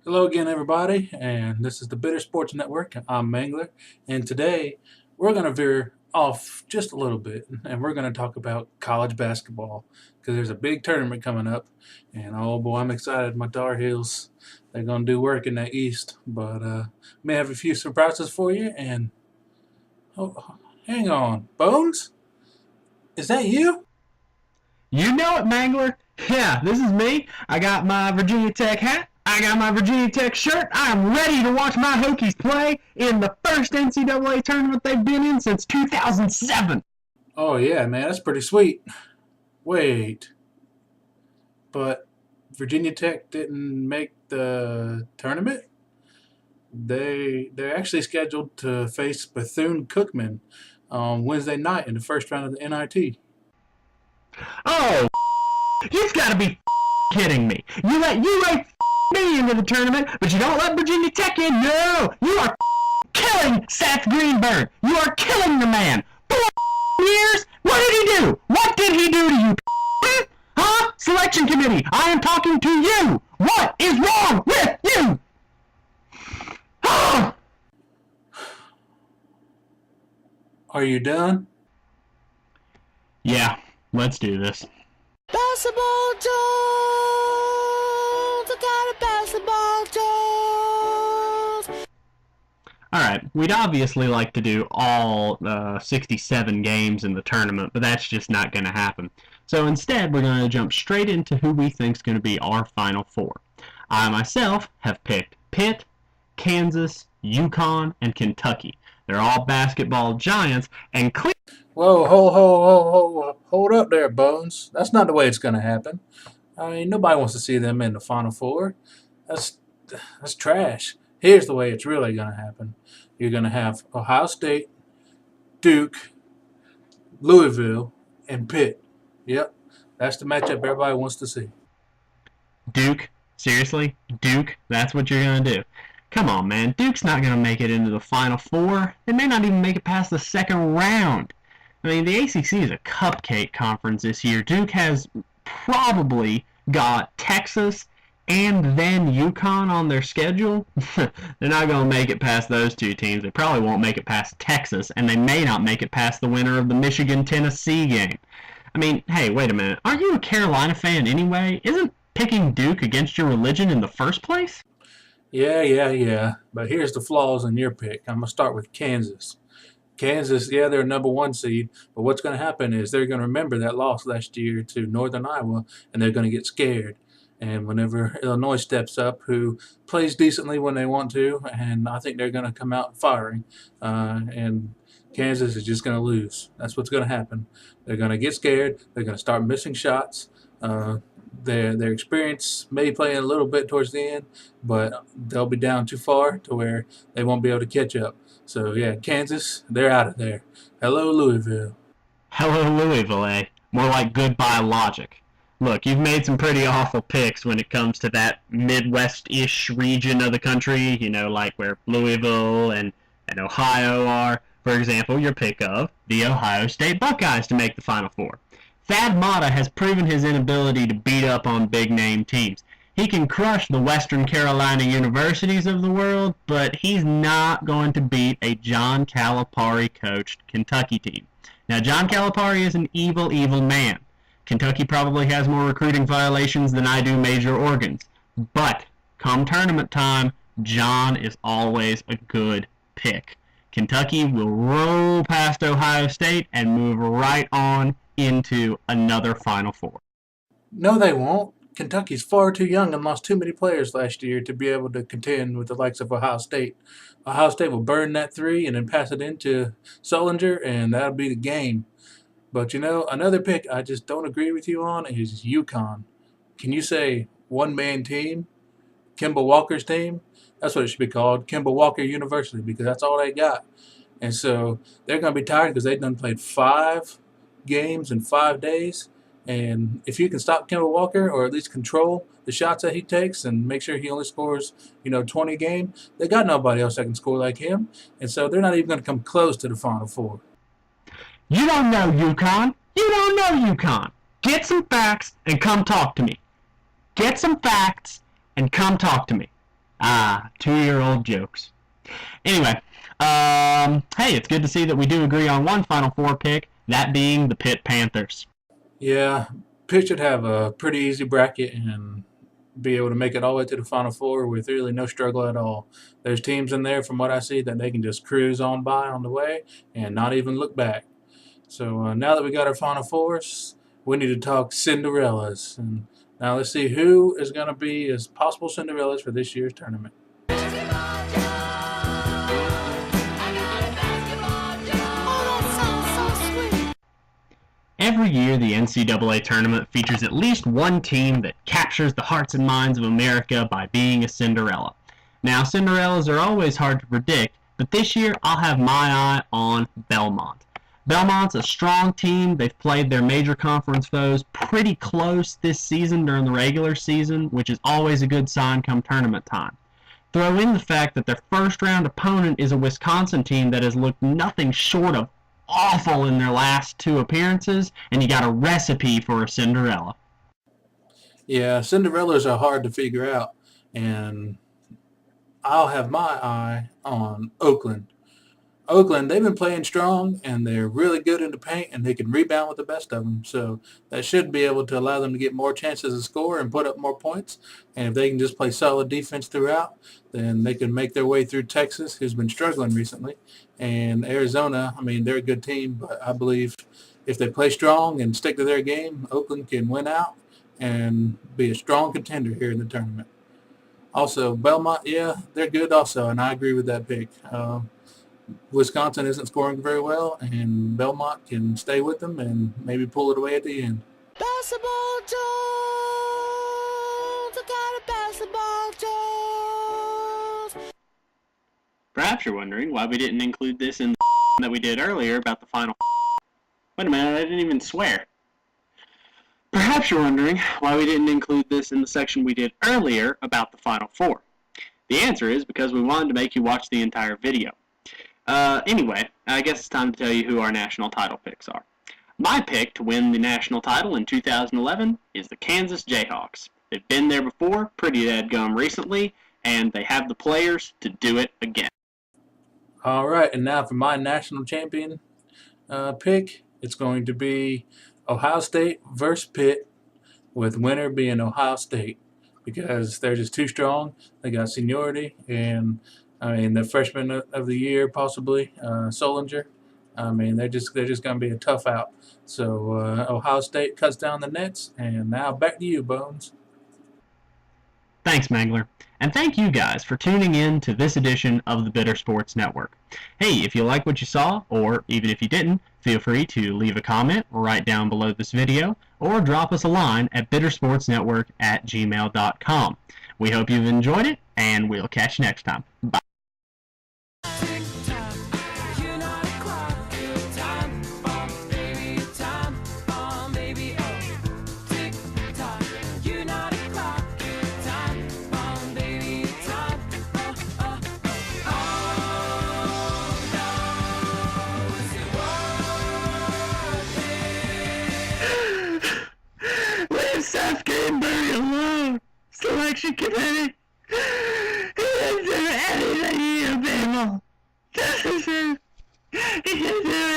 Hello again, everybody, and this is the Bitter Sports Network. I'm Mangler, and today we're going to veer off just a little bit, and we're going to talk about college basketball because there's a big tournament coming up, and oh boy, I'm excited. My Tar Heels, they're going to do work in the East, but may have a few surprises for you. And oh, hang on, Bones, is that you? You know it, Mangler. Yeah, this is me. I got my Virginia Tech hat. I got my Virginia Tech shirt. I am ready to watch my Hokies play in the first NCAA tournament they've been in since 2007. Oh yeah, man, that's pretty sweet. Wait, but Virginia Tech didn't make the tournament? They're actually scheduled to face Bethune Cookman on Wednesday night in the first round of the NIT. Oh, you've got to be kidding me. You let me into the tournament, but you don't let Virginia Tech in. No, you are killing Seth Greenberg. You are killing the man. 4 years? What did he do? What did he do to you? Huh? Selection committee, I am talking to you. What is wrong with you? Are you done? Yeah, let's do this. Basketball Jones! I got a basketball Jones! Alright, we'd obviously like to do all 67 games in the tournament, but that's just not going to happen. So instead, we're going to jump straight into who we think is going to be our Final Four. I myself have picked Pitt, Kansas, UConn, and Kentucky. They're all basketball giants, and Whoa, hold up there, Bones. That's not the way it's going to happen. I mean, nobody wants to see them in the Final Four. That's that's trash. Here's the way it's really going to happen. You're going to have Ohio State, Duke, Louisville, and Pitt. Yep, that's the matchup everybody wants to see. Duke, seriously? Duke? That's what you're going to do? Come on, man. Duke's not going to make it into the Final Four. They may not even make it past the second round. I mean, the ACC is a cupcake conference this year. Duke has probably got Texas and then UConn on their schedule. They're not going to make it past those two teams. They probably won't make it past Texas, and they may not make it past the winner of the Michigan-Tennessee game. I mean, hey, wait a minute. Aren't you a Carolina fan anyway? Isn't picking Duke against your religion in the first place? Yeah. But here's the flaws in your pick. I'm going to start with Kansas. Kansas, yeah, they're number one seed, but what's going to happen is they're going to remember that loss last year to Northern Iowa, and they're going to get scared. And whenever Illinois steps up, who plays decently when they want to, and I think they're going to come out firing, and Kansas is just going to lose. That's what's going to happen. They're going to get scared. They're going to start missing shots. Uh, their experience may play in a little bit towards the end, but they'll be down too far to where they won't be able to catch up. So yeah, Kansas, they're out of there. Hello, Louisville. Hello, Louisville, eh? More like goodbye logic. Look, you've made some pretty awful picks when it comes to that Midwest-ish region of the country, like where Louisville and Ohio are. For example, your pick of the Ohio State Buckeyes to make the Final Four. Thad Matta has proven his inability to beat up on big-name teams. He can crush the Western Carolina universities of the world, but he's not going to beat a John Calipari-coached Kentucky team. Now, John Calipari is an evil, evil man. Kentucky probably has more recruiting violations than I do major organs. But, come tournament time, John is always a good pick. Kentucky will roll past Ohio State and move right on into another Final Four. No, they won't. Kentucky's far too young and lost too many players last year to be able to contend with the likes of Ohio State. Ohio State will burn that three and then pass it into Solinger, and that'll be the game. But another pick I just don't agree with you on is UConn. Can you say one man team? Kemba Walker's team? That's what it should be called, Kemba Walker University, because that's all they got. And so they're going to be tired because they've done played 5 games in 5 days. And if you can stop Kemba Walker or at least control the shots that he takes and make sure he only scores, 20 a game, they got nobody else that can score like him. And so they're not even going to come close to the Final Four. You don't know UConn. You don't know UConn. Get some facts and come talk to me. Get some facts and come talk to me. 2-year-old jokes. Anyway, hey, it's good to see that we do agree on one Final Four pick, that being the Pitt Panthers. Yeah, Pitt should have a pretty easy bracket and be able to make it all the way to the Final Four with really no struggle at all. There's teams in there, from what I see, that they can just cruise on by on the way and not even look back. So now that we got our Final Fours, we need to talk Cinderellas. And now let's see who is going to be as possible Cinderellas for this year's tournament. Every year, the NCAA Tournament features at least one team that captures the hearts and minds of America by being a Cinderella. Now, Cinderellas are always hard to predict, but this year I'll have my eye on Belmont. Belmont's a strong team. They've played their major conference foes pretty close this season during the regular season, which is always a good sign come tournament time. Throw in the fact that their first round opponent is a Wisconsin team that has looked nothing short of awful in their last 2 appearances, and you got a recipe for a Cinderella. Yeah, Cinderellas are hard to figure out, and I'll have my eye on Oakland. Oakland, they've been playing strong, and they're really good in the paint, and they can rebound with the best of them. So that should be able to allow them to get more chances to score and put up more points. And if they can just play solid defense throughout, then they can make their way through Texas, who's been struggling recently. And Arizona, I mean, they're a good team, but I believe if they play strong and stick to their game, Oakland can win out and be a strong contender here in the tournament. Also, Belmont, yeah, they're good also, and I agree with that pick. Wisconsin isn't scoring very well, and Belmont can stay with them and maybe pull it away at the end. Basketball Jones, I got a basketball Jones. Perhaps you're wondering why we didn't include this in the that we did earlier about the final. Wait a minute, I didn't even swear. Perhaps you're wondering why we didn't include this in the section we did earlier about the Final Four. The answer is because we wanted to make you watch the entire video. Anyway, I guess it's time to tell you who our national title picks are. My pick to win the national title in 2011 is the Kansas Jayhawks. They've been there before, pretty dadgum recently, and they have the players to do it again. All right, and now for my national champion pick, it's going to be Ohio State versus Pitt, with winner being Ohio State because they're just too strong. They got seniority, and I mean the freshman of the year possibly Solinger. I mean they're just going to be a tough out. So Ohio State cuts down the nets, and now back to you, Bones. Thanks, Mangler. And thank you guys for tuning in to this edition of the Bitter Sports Network. Hey, if you like what you saw, or even if you didn't, feel free to leave a comment right down below this video, or drop us a line at bittersportsnetwork@gmail.com. We hope you've enjoyed it, and we'll catch you next time. Bye. Leave Seth Greenberg alone! Selection committee! He didn't do anything, you people! He didn't do